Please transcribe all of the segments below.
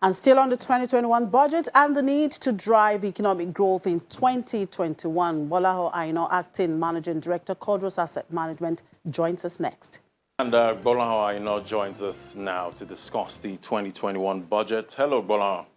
And still on the 2021 budget and the need to drive economic growth in 2021, Gbolahan Aina, Acting Managing Director, Cordros Asset Management, joins us next. And Gbolahan Aina joins us now to discuss the 2021 budget. Hello, Gbolahan.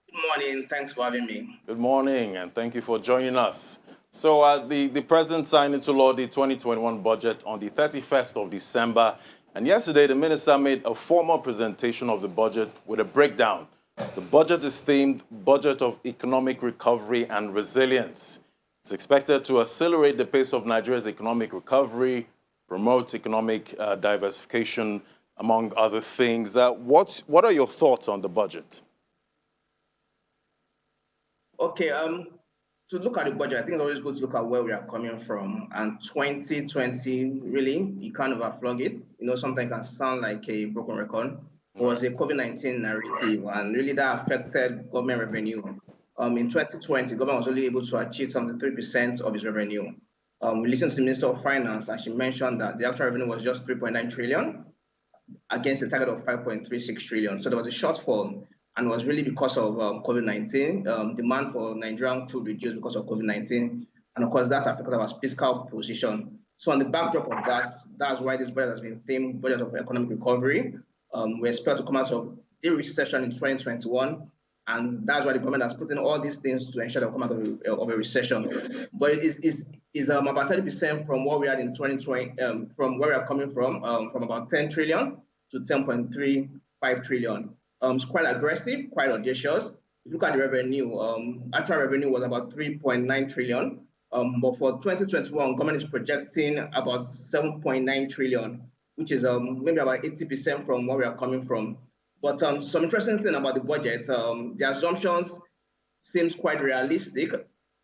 Good morning. Thanks for having me. Good morning, and thank you for joining us. So the President signed into law the 2021 budget on the 31st of December. And yesterday, the minister made a formal presentation of the budget with a breakdown. The budget is themed Budget of Economic Recovery and Resilience. It's expected to accelerate the pace of Nigeria's economic recovery, promote economic diversification, among other things. What are your thoughts on the budget? Okay, to look at the budget, I think it's always good to look at where we are coming from. And 2020, really, you can't overflog it. You know, sometimes it can sound like a broken record. It was a COVID-19 narrative, and really that affected government revenue. In 2020, government was only able to achieve 73% of its revenue. We listened to the Minister of Finance, and she mentioned that the actual revenue was just 3.9 trillion against a target of 5.36 trillion. So there was a shortfall. And it was really because of COVID-19. Demand for Nigerian crude reduced because of COVID-19. And of course, that affected our fiscal position. So on the backdrop of that, that's why this budget has been themed Budget of Economic Recovery. We expect to come out of a recession in 2021. And that's why the government has put in all these things to ensure that we come out of a recession. But it is about 30% from what we had in 2020, from where we are coming from about 10 trillion to 10.35 trillion. It's quite aggressive, quite audacious. If you look at the revenue, actual revenue was about 3.9 trillion. But for 2021, government is projecting about 7.9 trillion, which is maybe about 80% from where we are coming from. But some interesting thing about the budget, the assumptions seems quite realistic,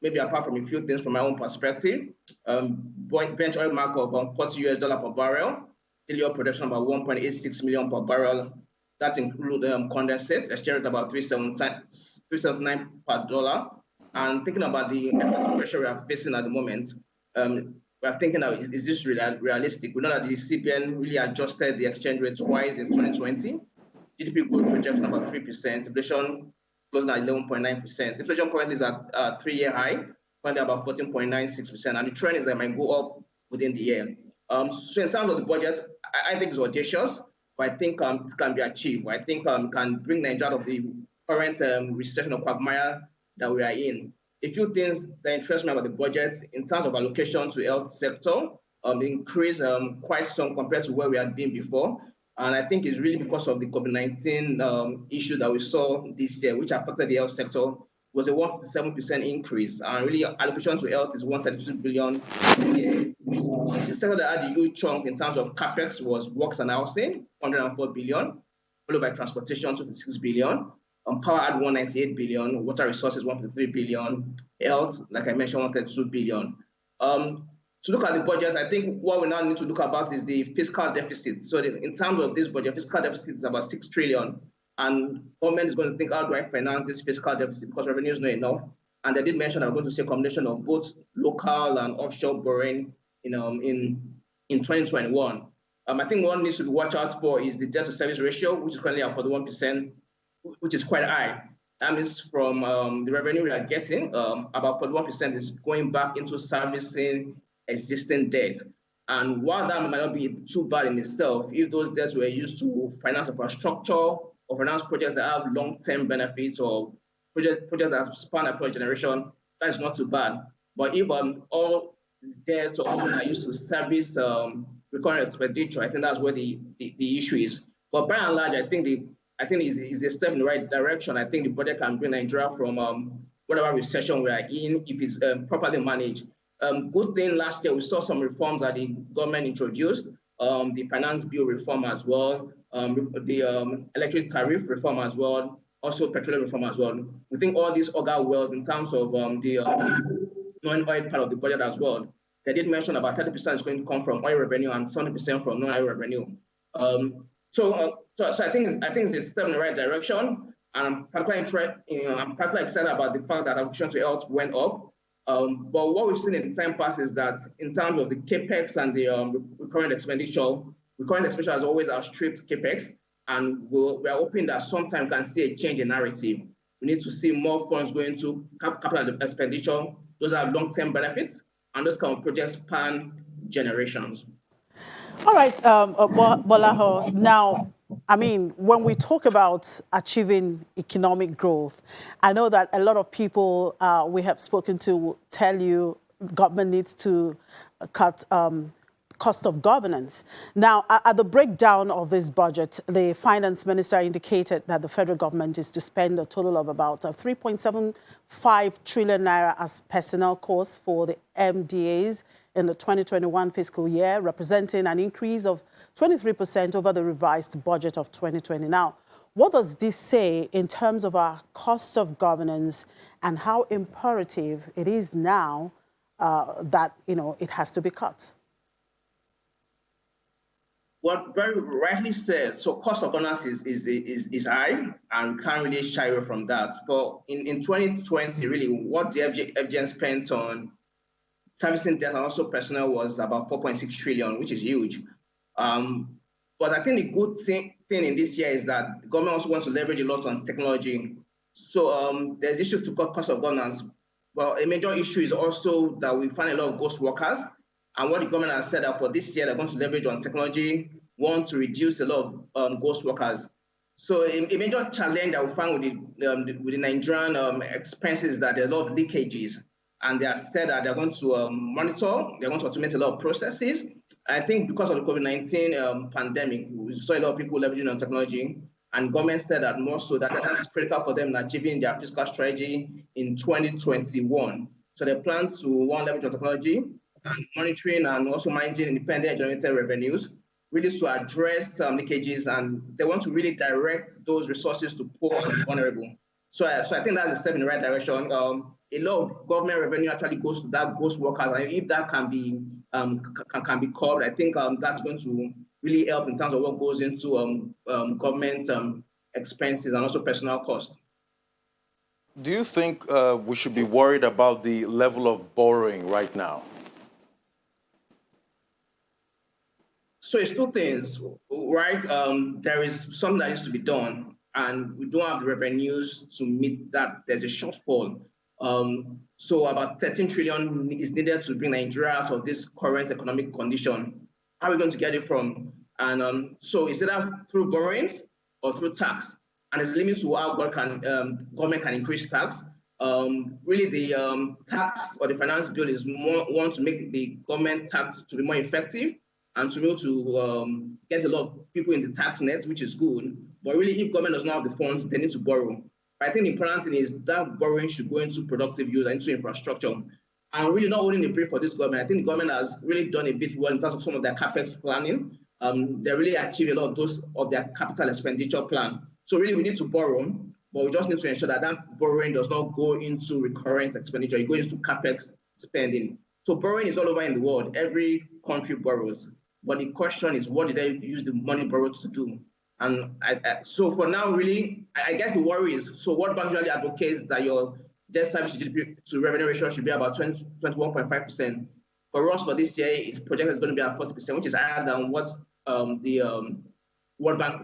maybe apart from a few things from my own perspective. Bench oil mark of $40 per barrel, daily oil production about 1.86 million per barrel. That includes condensate, exchange rate about 379 per dollar. And thinking about the FX pressure we are facing at the moment, we are thinking, is this realistic? We know that the CBN really adjusted the exchange rate twice in 2020. GDP growth projection about 3%, inflation closing at 11.9%. Inflation currently is at a 3-year high, currently about 14.96%. And the trend is that it might go up within the year. So in terms of the budget, I think it's audacious. I think it can be achieved. I think it can bring Nigeria out of the current recession or quagmire that we are in. A few things that interest me about the budget in terms of allocation to health sector, increase quite some compared to where we had been before. And I think it's really because of the COVID-19 issue that we saw this year, which affected the health sector, was a 157% increase. And really allocation to health is 132 billion this year. The sector that had a huge chunk in terms of capex was works and housing, 104 billion, followed by transportation, 256 billion. Power had 198 billion, water resources, 153 billion, health, like I mentioned, 132 billion. To look at the budget, I think what we now need to look about is the fiscal deficit. So in terms of this budget, fiscal deficit is about 6 trillion. And government is going to think, how do I finance this fiscal deficit? Because revenue is not enough. And they did mention I'm going to see a combination of both local and offshore borrowing in 2021. I think one needs to watch out for is the debt to service ratio, which is currently at 41%, which is quite high. That means from the revenue we are getting, about 41% is going back into servicing existing debt. And while that might not be too bad in itself, if those debts were used to finance infrastructure or finance projects that have long-term benefits or projects that span across generation, that is not too bad. But if all debts or all are used to service recurrent expenditure, I think that's where the issue is. But by and large, I think it's a step in the right direction. I think the budget can bring Nigeria from whatever recession we are in if it's properly managed. Good thing last year we saw some reforms that the government introduced, the finance bill reform as well, the electric tariff reform as well, also petroleum reform as well. We think all these augur wells in terms of the non-oil part of the budget as well. They did mention about 30% is going to come from oil revenue and 70% from non-oil revenue. So I think it's a step in the right direction, and I'm particularly excited about the fact that allocation to health went up. But what we've seen in the time past is that in terms of the capex and the recurrent expenditure has always outstripped capex, And we are hoping that sometime we can see a change in narrative. We need to see more funds going to capital expenditure. Those are long-term benefits, and those kind of projects span generations. All right, Gbolahan. Now, I mean, when we talk about achieving economic growth, I know that a lot of people we have spoken to tell you government needs to cut cost of governance. Now, at the breakdown of this budget, the finance minister indicated that the federal government is to spend a total of about 3.75 trillion naira as personnel costs for the MDAs in the 2021 fiscal year, representing an increase of 23% over the revised budget of 2020. Now, what does this say in terms of our cost of governance and how imperative it is now that, it has to be cut? What very rightly said, so cost of governance is high, and we can't really shy away from that. But in 2020, really, what the FGN spent on servicing debt and also personnel was about 4.6 trillion, which is huge. But I think the good thing in this year is that the government also wants to leverage a lot on technology. So there's issue to cut cost of governance. But a major issue is also that we find a lot of ghost workers. And what the government has said that for this year, they're going to leverage on technology, one, to reduce a lot of ghost workers. So a major challenge that we find with the Nigerian expenses is that there are a lot of leakages. And they have said that they're going to monitor, they're going to automate a lot of processes. I think because of the COVID-19 pandemic, we saw a lot of people leveraging on technology. And government said that more so that that's critical for them in achieving their fiscal strategy in 2021. So they plan to, one, leverage on technology, and monitoring and also managing independent generated revenues, really to address leakages, and they want to really direct those resources to poor and vulnerable. So I think that's a step in the right direction. A lot of government revenue actually goes to that ghost workers, and if that can be covered, I think that's going to really help in terms of what goes into government expenses and also personnel costs. Do you think we should be worried about the level of borrowing right now? So it's two things, right? There is something that needs to be done, and we don't have the revenues to meet that. There's a shortfall. So about 13 trillion is needed to bring Nigeria out of this current economic condition. How are we going to get it from? And so is it through borrowings or through tax? And there's a limit to how government can increase tax. Really, the tax or the finance bill is more one to make the government tax to be more effective and to be able to get a lot of people in the tax net, which is good. But really, if government does not have the funds, they need to borrow. But I think the important thing is that borrowing should go into productive use and into infrastructure. And really not holding the brief for this government. I think the government has really done a bit well in terms of some of their capex planning. They really achieved a lot of those of their capital expenditure plan. So really, we need to borrow, but we just need to ensure that that borrowing does not go into recurrent expenditure. It goes into capex spending. So borrowing is all over in the world. Every country borrows. But the question is, what did they use the money borrowed to do? And so for now, really, I guess the worry is, so what bank usually advocates that your debt service to revenue ratio should be about 21.5%. For us, for this year, it's projected it's going to be at 40%, which is higher than what the World Bank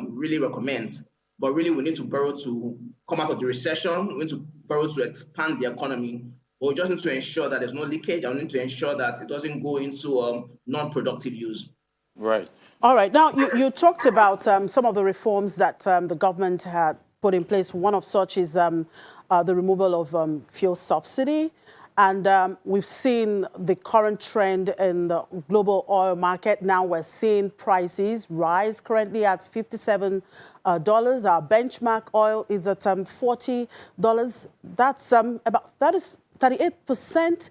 really recommends. But really, we need to borrow to come out of the recession. We need to borrow to expand the economy. But we just need to ensure that there's no leakage, and we need to ensure that it doesn't go into non-productive use. Right. All right. Now, you talked about some of the reforms that the government had put in place. One of such is the removal of fuel subsidy. And we've seen the current trend in the global oil market. Now we're seeing prices rise, currently at $57. Our benchmark oil is at $40. That's about 38%,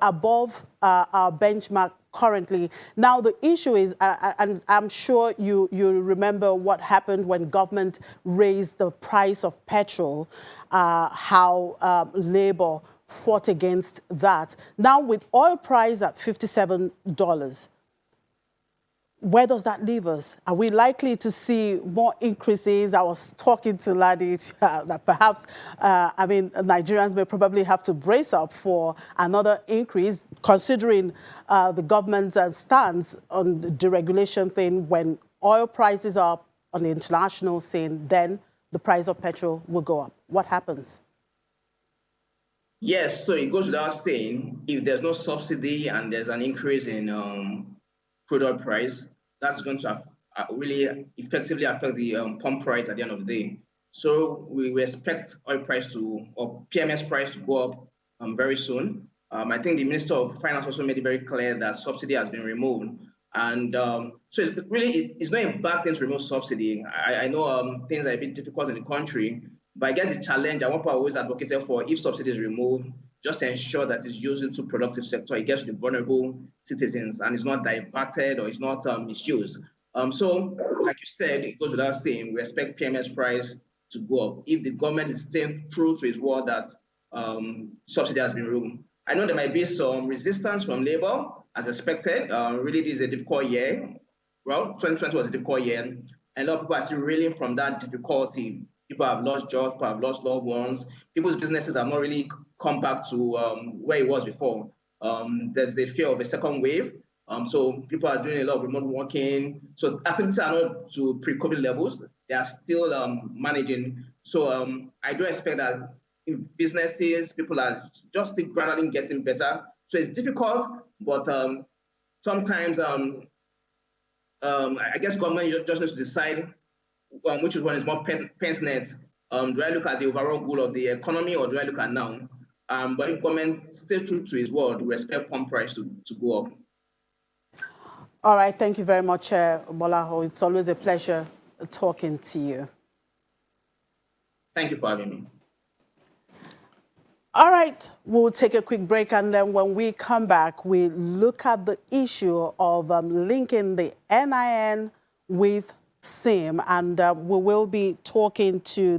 above our benchmark currently. Now, the issue is, and I'm sure you remember what happened when government raised the price of petrol, how Labour fought against that. Now, with oil price at $57, where does that leave us? Are we likely to see more increases? I was talking to Ladi that perhaps, Nigerians may probably have to brace up for another increase, considering the government's stance on the deregulation thing. When oil prices are on the international scene, then the price of petrol will go up. What happens? Yes, so it goes without saying, if there's no subsidy and there's an increase in crude oil price, that's going to really effectively affect the pump price at the end of the day. So we expect oil price or PMS price to go up very soon. I think the Minister of Finance also made it very clear that subsidy has been removed. And so it's not a bad thing to remove subsidy. I know things are a bit difficult in the country, but I guess the challenge, and what people always advocated for, if subsidy is removed, just to ensure that it's used into productive sector, it gets to the vulnerable citizens and it's not diverted or it's not misused. So, like you said, it goes without saying, we expect PMS price to go up if the government is staying true to its word that subsidy has been removed. I know there might be some resistance from Labour, as expected. Really, this is a difficult year. Well, 2020 was a difficult year, and a lot of people are still reeling from that difficulty. People have lost jobs, people have lost loved ones. People's businesses have not really come back to where it was before. There's a fear of a second wave. So people are doing a lot of remote working. So activities are not to pre-COVID levels. They are still managing. So I do expect that in businesses, people are just gradually getting better. So it's difficult, but sometimes I guess government just needs to decide which one is more pensionate. Do I look at the overall goal of the economy or do I look at now? But if government stays true to its word, we expect pump price to go up. All right, thank you very much, Gbolahan. It's always a pleasure talking to you. Thank you for having me. All right, we'll take a quick break, and then when we come back, we look at the issue of linking the NIN with SIM, and we will be talking to